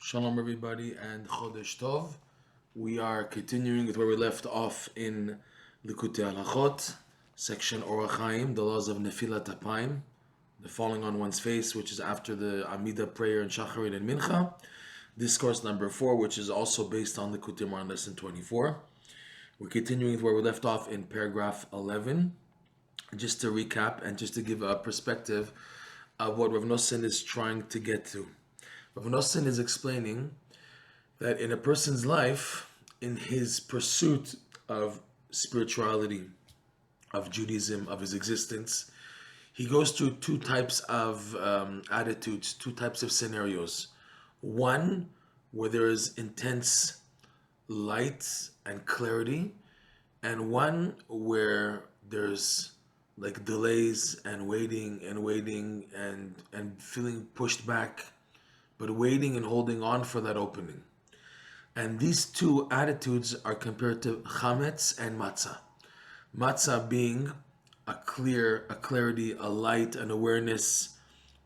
Shalom everybody and Chodesh Tov. We are continuing with where we left off in Likutey Halakhot, section Orach Chaim, the laws of Nefilat Apayim, the falling on one's face, which is after the Amida prayer in Shacharit and Mincha. Discourse number 4, which is also based on Likutey Moharan lesson 24. We're continuing with where we left off in paragraph 11. Just to recap and just to give a perspective of what Rav Nosson is trying to get to. Rav Nosson is explaining that in a person's life, in his pursuit of spirituality, of Judaism, of his existence, he goes through two types of attitudes, two types of scenarios. One, where there is intense light and clarity, and one where there's like delays and waiting and feeling pushed back, but waiting and holding on for that opening. And these two attitudes are compared to Chametz and Matzah. Matzah being a clarity, a light, an awareness,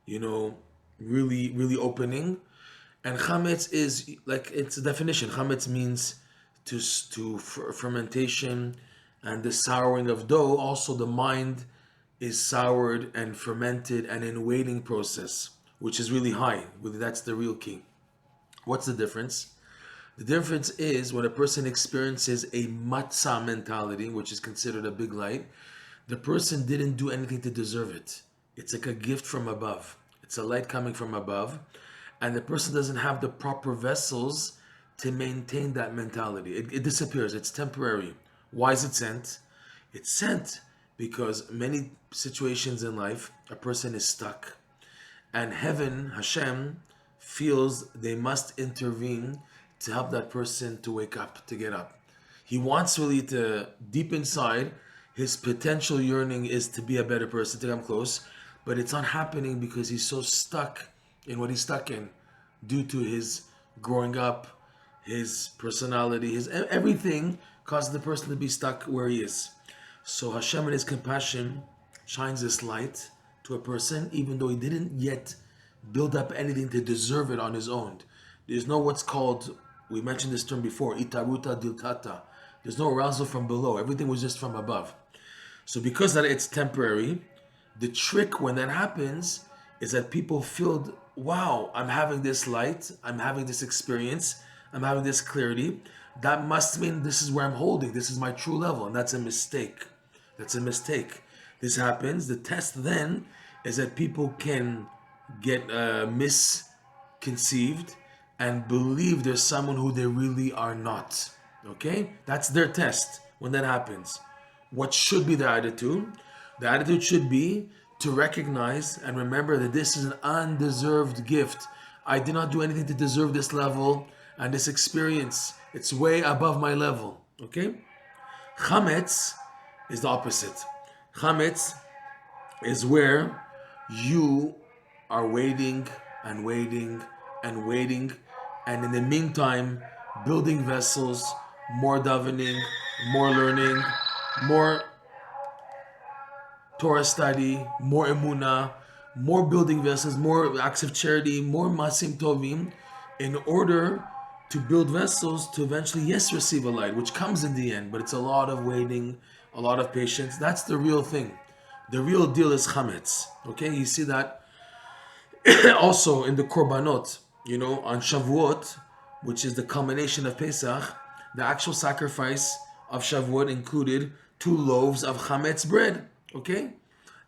really opening. And Chametz is like, it's a definition. Chametz means fermentation and the souring of dough. Also, the mind is soured and fermented and in waiting process, which is really high. That's the real key. What's the difference? The difference is when a person experiences a matzah mentality, which is considered a big light, the person didn't do anything to deserve it. It's like a gift from above. It's a light coming from above, and the person doesn't have the proper vessels to maintain that mentality. It disappears. It's temporary. Why is it sent? It's sent because many situations in life, a person is stuck. And heaven, Hashem, feels they must intervene to help that person to wake up, to get up. He wants really to, deep inside, his potential yearning is to be a better person, to come close, but it's not happening because he's so stuck in what he's stuck in due to his growing up, his personality, his everything causes the person to be stuck where he is. So Hashem in his compassion shines this light to a person, even though he didn't yet build up anything to deserve it on his own. There's no what's called, we mentioned this term before, itaruta diltata. There's no arousal from below. Everything was just from above. So because that it's temporary, the trick when that happens is that people feel, wow, I'm having this light, I'm having this experience, I'm having this clarity. That must mean this is where I'm holding, this is my true level, and that's a mistake. That's a mistake. This happens. The test then is that people can get misconceived and believe there's someone who they really are not. Okay? That's their test when that happens. What should be the attitude? The attitude should be to recognize and remember that this is an undeserved gift. I did not do anything to deserve this level and this experience. It's way above my level. Okay? Chametz is the opposite. Chametz is where you are waiting and waiting and waiting, and in the meantime building vessels, more davening, more learning, more Torah study, more emunah, more building vessels, more acts of charity, more masim tovim, in order to build vessels to eventually, yes, receive a light, which comes in the end, but it's a lot of waiting, a lot of patience. That's the real thing. The real deal is Chametz. Okay, you see that also in the Korbanot, on Shavuot, which is the culmination of Pesach, the actual sacrifice of Shavuot included 2 loaves of Chametz bread. Okay,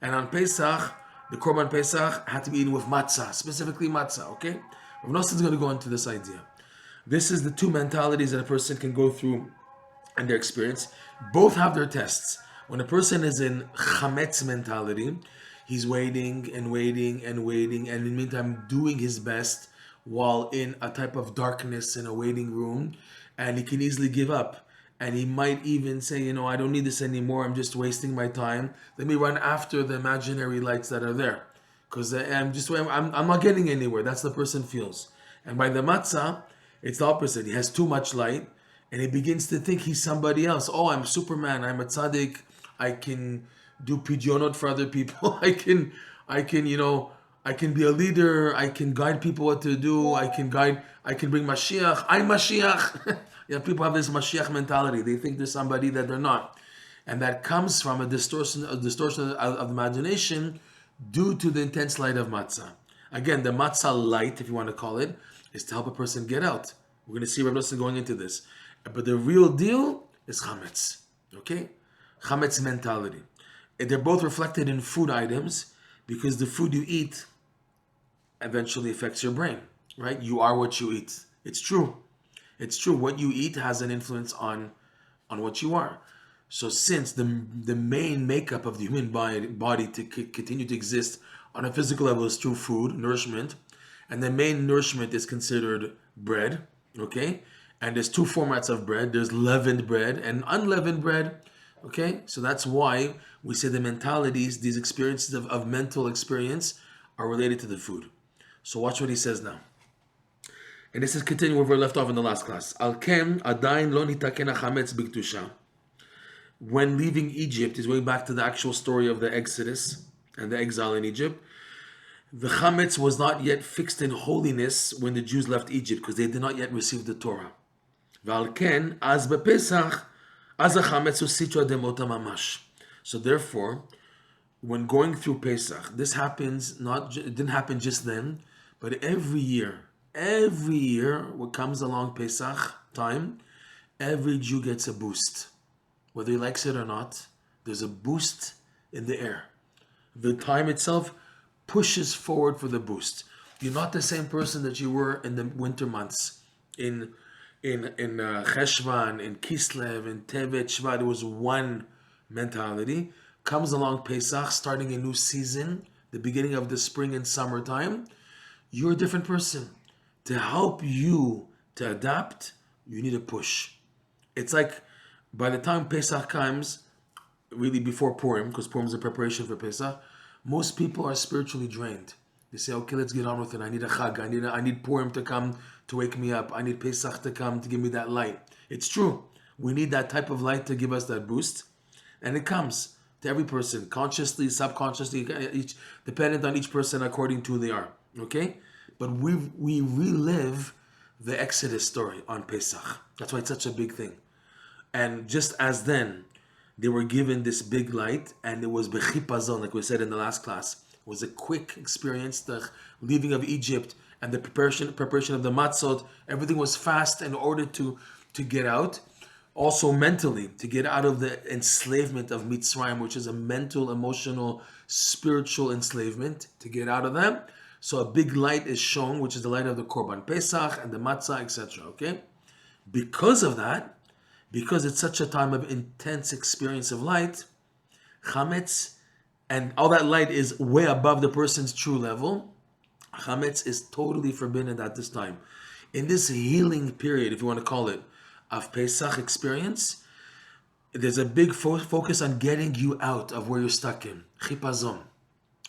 and on Pesach, the Korban Pesach had to be eaten with matzah, specifically matzah. Okay, Rav Nosson is going to go into this idea. This is the two mentalities that a person can go through in their experience. Both have their tests. When a person is in Chametz mentality, he's waiting and waiting and waiting, and in the meantime doing his best while in a type of darkness in a waiting room, and he can easily give up. And he might even say, I don't need this anymore, I'm just wasting my time. Let me run after the imaginary lights that are there, because I'm not getting anywhere. That's the person feels. And by the matzah, it's the opposite. He has too much light, and he begins to think he's somebody else. Oh, I'm Superman, I'm a tzaddik, I can do pidyonot for other people. I can, I can be a leader. I can guide people what to do. I can bring Mashiach. I'm Mashiach. People have this Mashiach mentality. They think they're somebody that they're not. And that comes from a distortion of the imagination due to the intense light of matzah. Again, the matzah light, if you want to call it, is to help a person get out. We're going to see Rav Nosson going into this. But the real deal is chametz. Okay? Chametz mentality. And they're both reflected in food items because the food you eat eventually affects your brain. Right? You are what you eat. It's true. It's true. What you eat has an influence on what you are. So since the main makeup of the human body to continue to exist on a physical level is through food, nourishment, and the main nourishment is considered bread, okay? And there's two formats of bread. There's leavened bread and unleavened bread, okay? So that's why we say the mentalities, these experiences of mental experience are related to the food. So watch what he says now. And this is continuing where we left off in the last class. Al-ken adayin lo nitakena chametz b'kedusha. When leaving Egypt, he's going back to the actual story of the Exodus and the exile in Egypt. The Chametz was not yet fixed in holiness when the Jews left Egypt because they did not yet receive the Torah. V'alken az bepesach az haChametz usitra demota mamash. So therefore, when going through Pesach, this happens it didn't happen just then, but every year what comes along Pesach time, every Jew gets a boost. Whether he likes it or not, there's a boost in the air. The time itself pushes forward for the boost. You're not the same person that you were in the winter months. In Cheshvan, in Kislev, in Tevet, Shvat, it was one mentality. Comes along Pesach, starting a new season, the beginning of the spring and summertime. You're a different person. To help you to adapt, you need a push. It's like by the time Pesach comes, really before Purim, because Purim is a preparation for Pesach, most people are spiritually drained. They say, okay, let's get on with it. I need a Chag. I need Purim to come to wake me up. I need Pesach to come to give me that light. It's true. We need that type of light to give us that boost. And it comes to every person, consciously, subconsciously, dependent on each person according to who they are. Okay? But we relive the Exodus story on Pesach. That's why it's such a big thing. And just as then, they were given this big light, and it was bechipazon, like we said in the last class. It was a quick experience, the leaving of Egypt and the preparation of the matzot. Everything was fast in order to get out. Also mentally, to get out of the enslavement of Mitzrayim, which is a mental, emotional, spiritual enslavement, to get out of that. So a big light is shown, which is the light of the Korban Pesach and the matzah, etc. Okay? Because of that, because it's such a time of intense experience of light, Chametz, and all that light is way above the person's true level, Chametz is totally forbidden at this time. In this healing period, if you want to call it, of Pesach experience, there's a big focus on getting you out of where you're stuck in. Chipazon,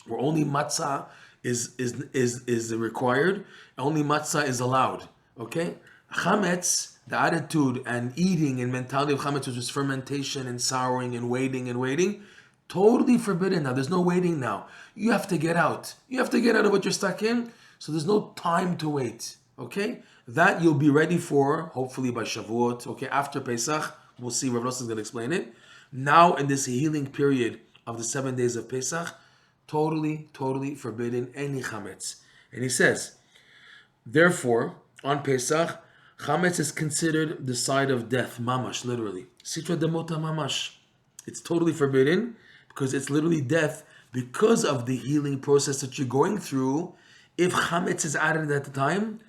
where only matzah is required, only matzah is allowed. Okay? Chametz, the attitude and eating and mentality of Chametz, which is fermentation and souring and waiting, totally forbidden now. There's no waiting now. You have to get out. You have to get out of what you're stuck in. So there's no time to wait. Okay? That you'll be ready for, hopefully by Shavuot. Okay? After Pesach, we'll see. Rav Nosson is going to explain it. Now, in this healing period of the 7 days of Pesach, totally forbidden any Chametz. And he says, therefore, on Pesach, Chametz is considered the side of death, mamash, literally. Sitra demota mamash. It's totally forbidden because it's literally death because of the healing process that you're going through. If Chametz is added at the time,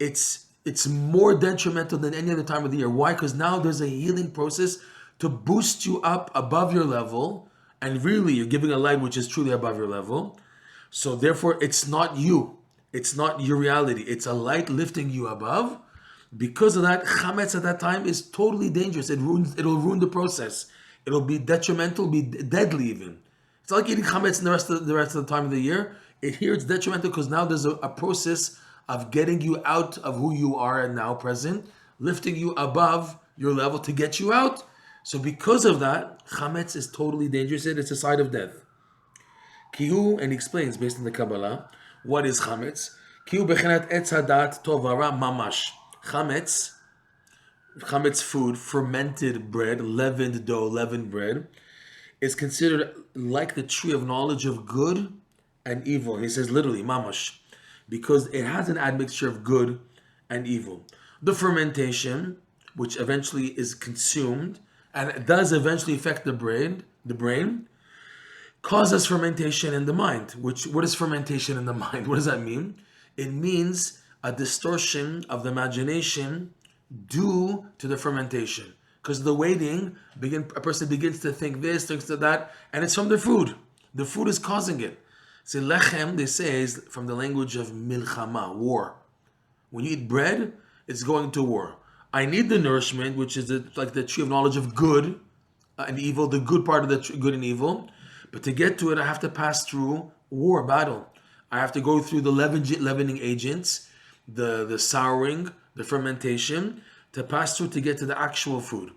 it's more detrimental than any other time of the year. Why? Because now there's a healing process to boost you up above your level, and really you're giving a light which is truly above your level. So therefore, it's not you. It's not your reality. It's a light lifting you above. Because of that, Chametz at that time is totally dangerous. It'll ruin the process. It'll be detrimental, be deadly even. It's like eating Chametz in the rest of the time of the year. Here it's detrimental because now there's a process of getting you out of who you are and now present, lifting you above your level to get you out. So because of that, Chametz is totally dangerous. It's a sign of death. Kihu, and he explains based on the Kabbalah, What is chametz? Ki hu bechinat etz hadat tov hara mamash. Chametz food, fermented bread, leavened dough, leavened bread, is considered like the tree of knowledge of good and evil. He says literally, mamash, because it has an admixture of good and evil. The fermentation, which eventually is consumed, and it does eventually affect the brain, causes fermentation in the mind. What is fermentation in the mind? What does that mean? It means a distortion of the imagination due to the fermentation. Because the waiting, a person begins to think this, thinks to that, and it's from the food. The food is causing it. See, lechem, they say, is from the language of milchama, war. When you eat bread, it's going to war. I need the nourishment, which is like the tree of knowledge of good and evil, the good part of the good and evil. But to get to it, I have to pass through war, battle. I have to go through the leavening agents, the souring, the fermentation, to pass through to get to the actual food.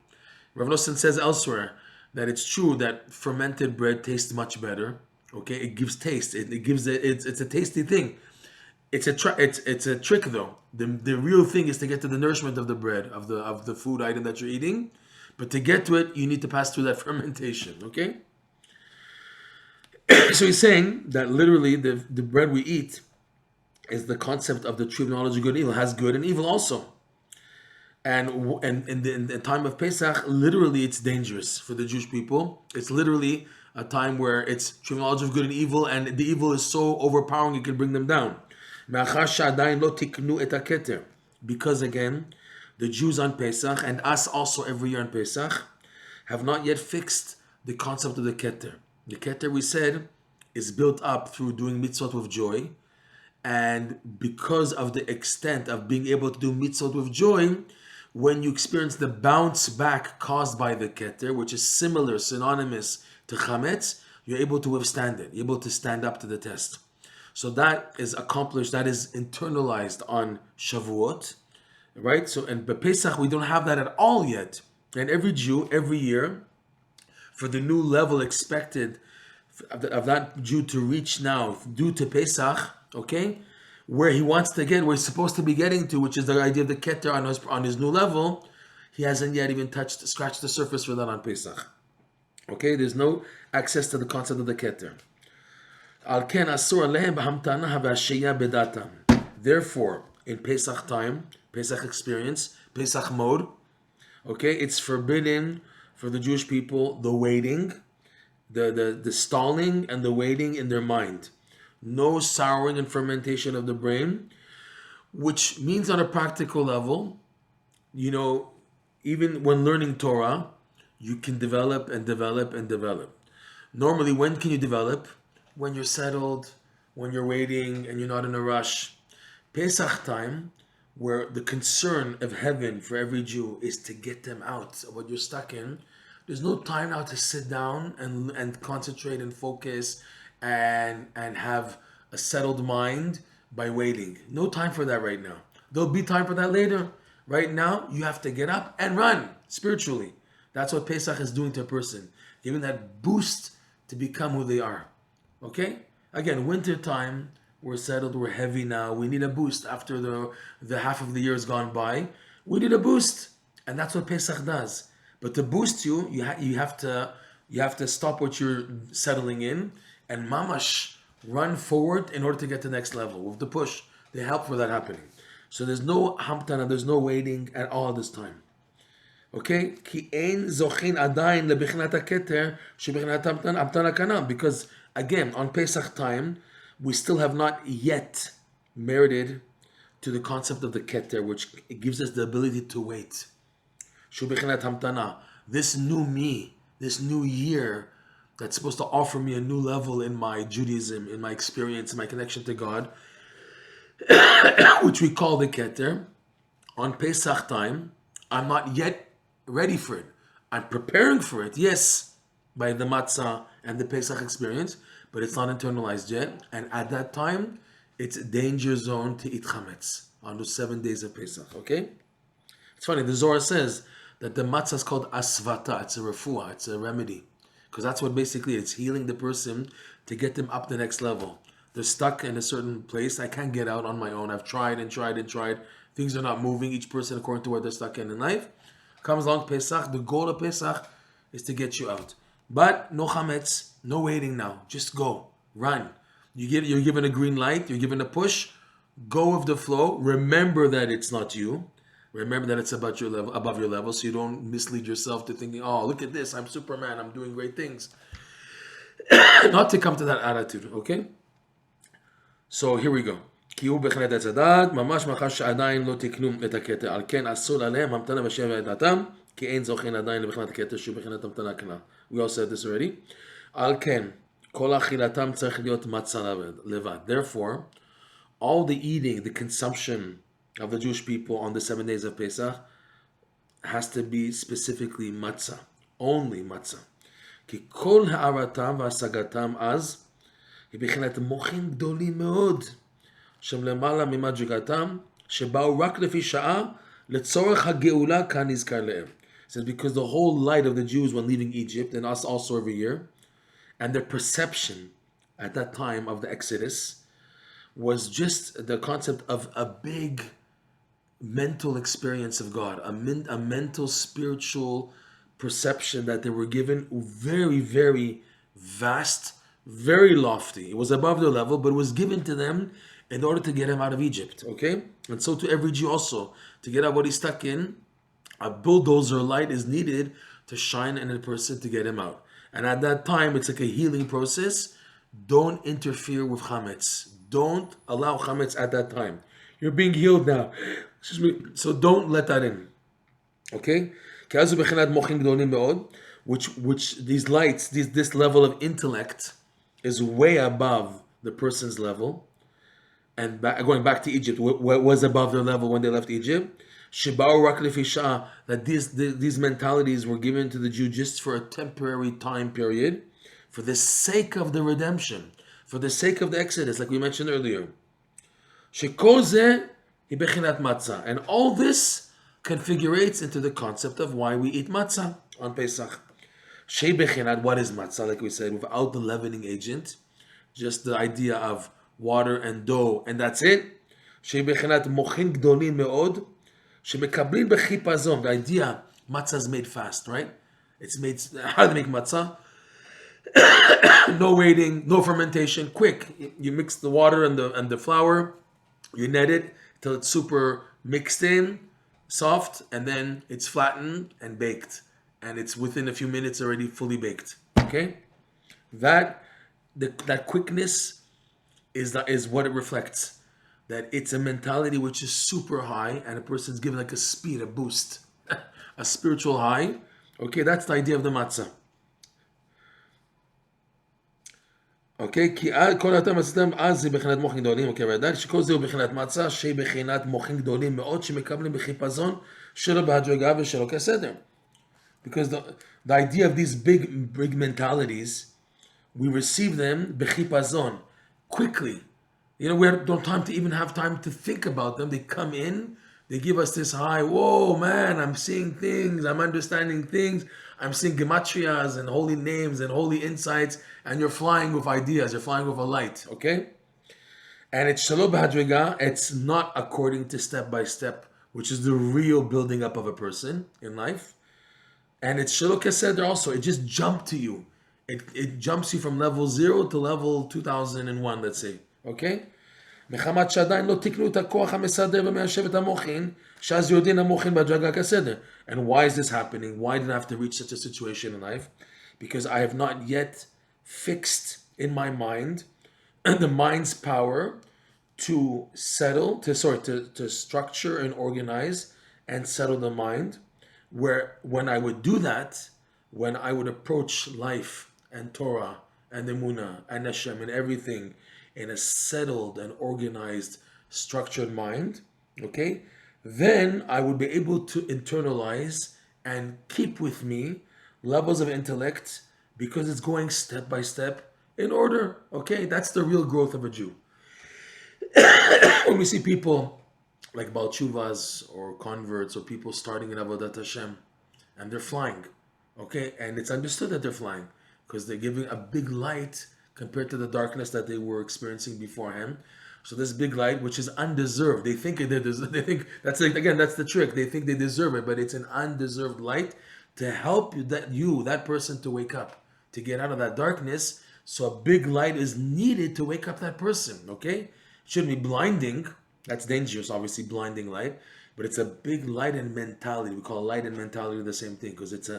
Rav Nosson says elsewhere that it's true that fermented bread tastes much better. Okay, it gives taste. It's a tasty thing. It's a trick though. The real thing is to get to the nourishment of the bread, of the food item that you're eating. But to get to it, you need to pass through that fermentation. Okay. So he's saying that literally the bread we eat is the concept of the tree of knowledge of good and evil. It has good and evil also. And in the time of Pesach, literally it's dangerous for the Jewish people. It's literally a time where it's true knowledge of good and evil, and the evil is so overpowering it can bring them down. Because again, the Jews on Pesach, and us also every year on Pesach, have not yet fixed the concept of the keter. The keter, we said, is built up through doing mitzvot with joy. And because of the extent of being able to do mitzvot with joy, when you experience the bounce back caused by the keter, which is synonymous to chametz, you're able to withstand it. You're able to stand up to the test. So that is accomplished, that is internalized on Shavuot, right? So, but Pesach, we don't have that at all yet. And every Jew, every year, for the new level expected of that Jew to reach now, due to Pesach, okay, where he wants to get, where he's supposed to be getting to, which is the idea of the keter on his new level, he hasn't yet even scratched the surface for that on Pesach. Okay, there's no access to the concept of the keter. Therefore, in Pesach time, Pesach experience, Pesach mode, okay, it's forbidden for the Jewish people the waiting, the stalling and the waiting in their mind. No souring and fermentation of the brain, which means on a practical level, even when learning Torah, you can develop and develop and develop. Normally, when can you develop? When you're settled, when you're waiting and you're not in a rush. Pesach time, where the concern of heaven for every Jew is to get them out of what you're stuck in, there's no time now to sit down and concentrate and focus and have a settled mind by waiting. No time for that right now. There'll be time for that later. Right now, you have to get up and run spiritually. That's what Pesach is doing to a person, giving that boost to become who they are. Okay? Again, winter time, we're settled, we're heavy now. We need a boost after the half of the year has gone by. We need a boost. And that's what Pesach does. But to boost you, you have to stop what you're settling in and mamash run forward in order to get to the next level with the push. They help for that happening. So there's no hamtana, there's no waiting at all this time. Okay? Because again, on Pesach time, we still have not yet merited to the concept of the keter, which gives us the ability to wait. This new me, this new year that's supposed to offer me a new level in my Judaism, in my experience, in my connection to God, which we call the keter. On Pesach time, I'm not yet ready for it. I'm preparing for it, yes, by the matzah and the Pesach experience, but it's not internalized yet. And at that time, it's a danger zone to eat chametz on those 7 days of Pesach, okay? It's funny, the Zohar says that the matzah is called asvata, it's a refuah, it's a remedy. Because that's what basically it's healing the person to get them up the next level. They're stuck in a certain place. I can't get out on my own. I've tried and tried and tried. Things are not moving. Each person according to what they're stuck in life. Comes along Pesach. The goal of Pesach is to get you out. But no chametz, no waiting now. Just go, run. You're given a green light. You're given a push. Go with the flow. Remember that it's not you. Remember that it's about your level, above your level, so you don't mislead yourself to thinking, "Oh, look at this! I'm Superman. I'm doing great things." Not to come to that attitude, okay? So here we go. כי הוא בחינת עץ הדעת, ממש מאחר שעדיין לא תקנו את הכתר. על כן אסור עליהם המתנה בשם דעתם, כי אין זוכין עדיין לבחינת הכתר שהוא בחינת המתנה כנ"ל. We all said this already. על כן, כל אכילתם צריך להיות מצה לבד. Therefore, all the eating, the consumption of the Jewish people on the 7 days of Pesach has to be specifically matzah, only matzah. כי כל הערתם והשגתם אז היא בחינת מוחין גדולים מאוד, שהם למעלה ממדרגתם, שבאו רק לפי שעה לצורך הגאולה כנזכר להם. It says because the whole light of the Jews when leaving Egypt, and us also every year, and their perception at that time of the Exodus was just the concept of a big mental experience of God, a mental spiritual perception that they were given, very, very vast, very lofty. It was above their level, but it was given to them in order to get him out of Egypt, okay? And so to every Jew also, to get out what he's stuck in, a bulldozer light is needed to shine in a person to get him out. And at that time, it's like a healing process. Don't interfere with Chametz. Don't allow Chametz at that time. You're being healed now. Excuse me. So don't let that in. Okay? Which these lights, this level of intellect is way above the person's level. And going back to Egypt, what was above their level when they left Egypt? That these mentalities were given to the Jew just for a temporary time period, for the sake of the redemption, for the sake of the Exodus, like we mentioned earlier. And all this configurates into the concept of why we eat matzah on Pesach. What is matzah? Like we said, without the leavening agent, just the idea of water and dough, and that's it. The idea, matzah is made fast, right? It's made, how do they make matzah? No waiting, no fermentation, quick. You mix the water and the flour, you net it till it's super mixed in, soft, and then it's flattened and baked. And it's within a few minutes already fully baked. Okay? That quickness is what it reflects. That it's a mentality which is super high, and a person's given like a speed, a boost, a spiritual high. Okay, that's the idea of the matzah. Okay, כי כל אתם עשיתם אז זה בחינת מוחין גדולים, אוקיי, ועדיין שכל זה הוא בחינת מצה, שהיא בחינת מוחין גדולים מאוד, שמקבלים בחיפזון שלו בהדרגה ושלו כסדר. Because the idea of these big mentalities, we receive them bechipazon, quickly. You know, we don't have time to think about them. They come in, they give us this high, whoa, man, I'm seeing things, I'm understanding things, I'm seeing gematrias and holy names and holy insights, and you're flying with ideas, you're flying with a light, okay? And it's shalo b'hadriga, it's not according to step by step, which is the real building up of a person in life. And it's shelo keseder also, it just jumped to you. It jumps you from level 0 to level 2001, let's say. Okay? מחמת שעדיין לא תקנו את הכוח המסדר ומיישב את המוחין, שאז יודעים המוחין בהדרגה כסדר. And why is this happening? Why did I have to reach such a situation in life? Because I have not yet fixed in my mind the mind's power to settle, to structure and organize and settle the mind. Where when I would do that, when I would approach life and Torah and Emunah and Hashem and everything in a settled and organized, structured mind, okay, then I would be able to internalize and keep with me levels of intellect because it's going step by step in order, okay? That's the real growth of a Jew. When we see people like Baal Tshuvas or converts or people starting in Avodat Hashem, and they're flying, okay? And it's understood that they're flying because they're giving a big light compared to the darkness that they were experiencing beforehand. So this big light, which is undeserved, they think that's like, again, that's the trick. They think they deserve it, but it's an undeserved light to help that person to wake up, to get out of that darkness. So a big light is needed to wake up that person. Okay, it shouldn't be blinding. That's dangerous, obviously, blinding light. But it's a big light and mentality. We call light and mentality the same thing because it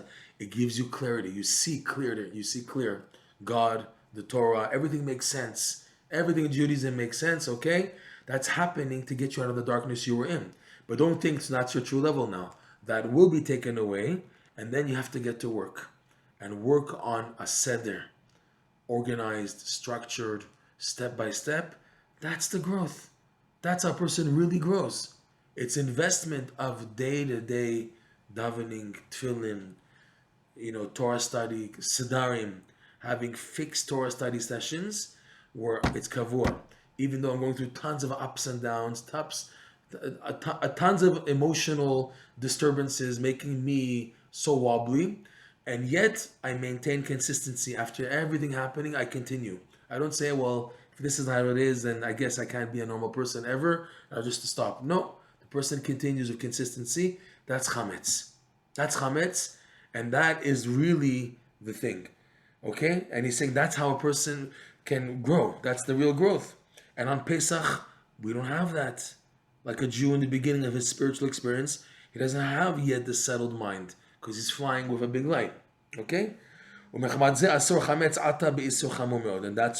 gives you clarity. You see clear. You see clear. God, the Torah, everything makes sense. Everything in Judaism makes sense, okay? That's happening to get you out of the darkness you were in. But don't think that's your true level now. That will be taken away, and then you have to get to work. And work on a seder. Organized, structured, step by step. That's the growth. That's how a person really grows. It's investment of day-to-day davening, tefillin, Torah study, sedarim, having fixed Torah study sessions, where it's kavur. Even though I'm going through tons of ups and downs, tons of emotional disturbances making me so wobbly, and yet I maintain consistency. After everything happening, I continue. I don't say, well, if this is how it is, then I guess I can't be a normal person ever. I'll just stop. No, the person continues with consistency. That's Chametz. That's Chametz, and that is really the thing. Okay? And he's saying that's how a person can grow. That's the real growth. And on Pesach, we don't have that. Like a Jew in the beginning of his spiritual experience, he doesn't have yet the settled mind because he's flying with a big light. Okay? And that's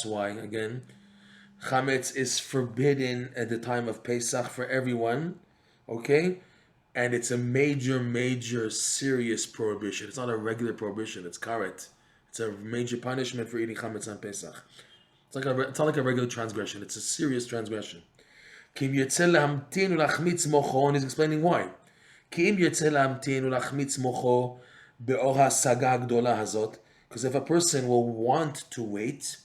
why, again, Chametz is forbidden at the time of Pesach for everyone. Okay? And it's a major, major, serious prohibition. It's not a regular prohibition. It's karet. It's a major punishment for eating Chametz on Pesach. It's not like a regular transgression. It's a serious transgression. And he's explaining why. Because if a person will want to wait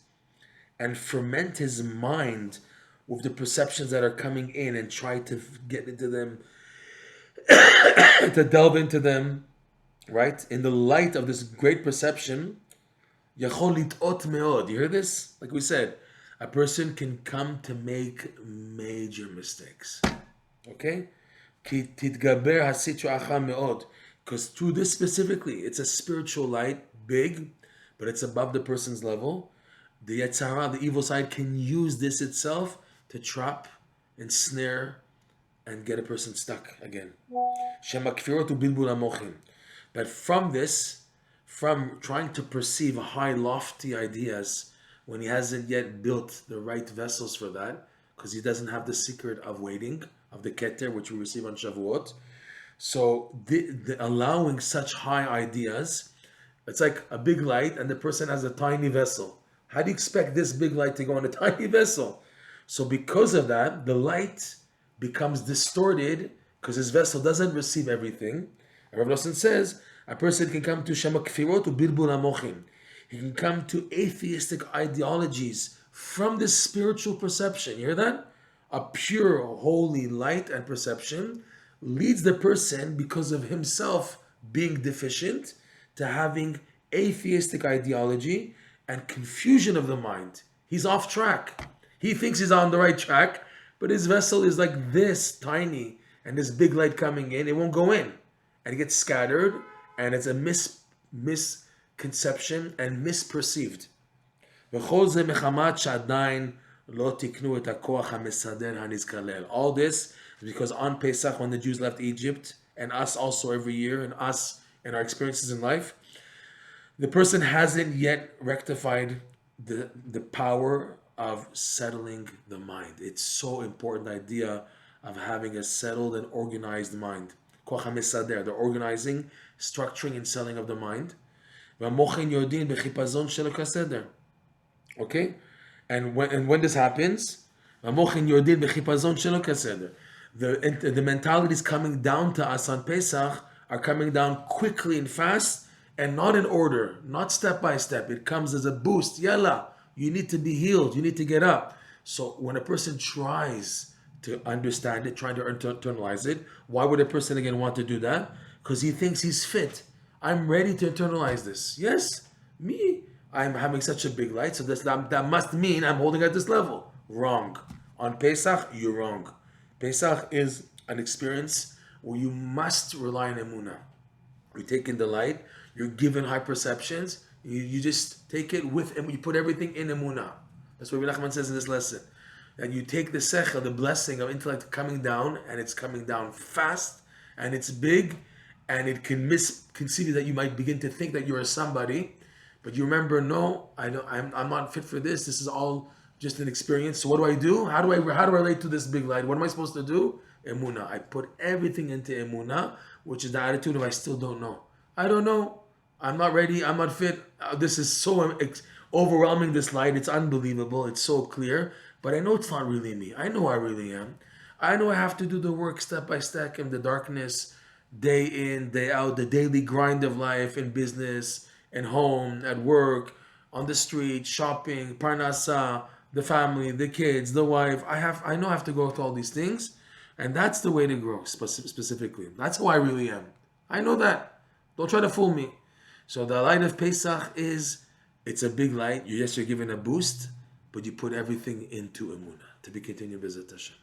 and ferment his mind with the perceptions that are coming in and try to get into them, to delve into them, right? In the light of this great perception, you hear this? Like we said, a person can come to make major mistakes. Okay? Because through this specifically, it's a spiritual light, big, but it's above the person's level. The Yetzirah, the evil side, can use this itself to trap, ensnare, and get a person stuck again. But from this, from trying to perceive high, lofty ideas when he hasn't yet built the right vessels for that, because he doesn't have the secret of waiting, of the keter, which we receive on Shavuot. So the allowing such high ideas, it's like a big light and the person has a tiny vessel. How do you expect this big light to go in a tiny vessel? So because of that, the light becomes distorted because his vessel doesn't receive everything. And Rav Nosson says, a person can come to Shema Kfirot to Bilbul HaMochim. He can come to atheistic ideologies from this spiritual perception. You hear that? A pure, holy light and perception leads the person, because of himself being deficient, to having atheistic ideology and confusion of the mind. He's off track. He thinks he's on the right track, but his vessel is like this tiny, and this big light coming in, it won't go in. And it gets scattered, and it's a misconception and misperceived. All this is because on Pesach, when the Jews left Egypt, and us also every year, and us in our experiences in life, the person hasn't yet rectified the power of settling the mind. It's so important, the idea of having a settled and organized mind. The organizing, structuring, and selling of the mind. Okay? And when this happens, the mentalities coming down to us on Pesach are coming down quickly and fast, and not in order, not step by step. It comes as a boost. Yalla, you need to be healed. You need to get up. So when a person tries to understand it, trying to internalize it, why would a person again want to do that? Because he thinks he's fit. I'm ready to internalize this. Yes, me. I'm having such a big light, so that must mean I'm holding at this level. Wrong. On Pesach, you're wrong. Pesach is an experience where you must rely on emunah. You take in the light, you're given high perceptions, you just take it with, and you put everything in emunah. That's what Rabbi Nachman says in this lesson. And you take the sechel, the blessing of intellect coming down, and it's coming down fast, and it's big, and it can misconceive that you might begin to think that you're a somebody, but you remember, no, I'm not fit for this. This is all just an experience. So what do? How do I relate to this big light? What am I supposed to do? Emunah. I put everything into emunah, which is the attitude of I still don't know. I don't know. I'm not ready. I'm not fit. This is so overwhelming, this light. It's unbelievable. It's so clear. But I know it's not really me. I know I really am. I know I have to do the work step by step in the darkness, day in, day out, the daily grind of life in business, and home, at work, on the street, shopping, parnasa, the family, the kids, the wife. I know I have to go through all these things, and that's the way to grow specifically. That's who I really am. I know that. Don't try to fool me. So the light of Pesach it's a big light. You're given a boost, but you put everything into emunah. To be continued, B'ezrat Hashem.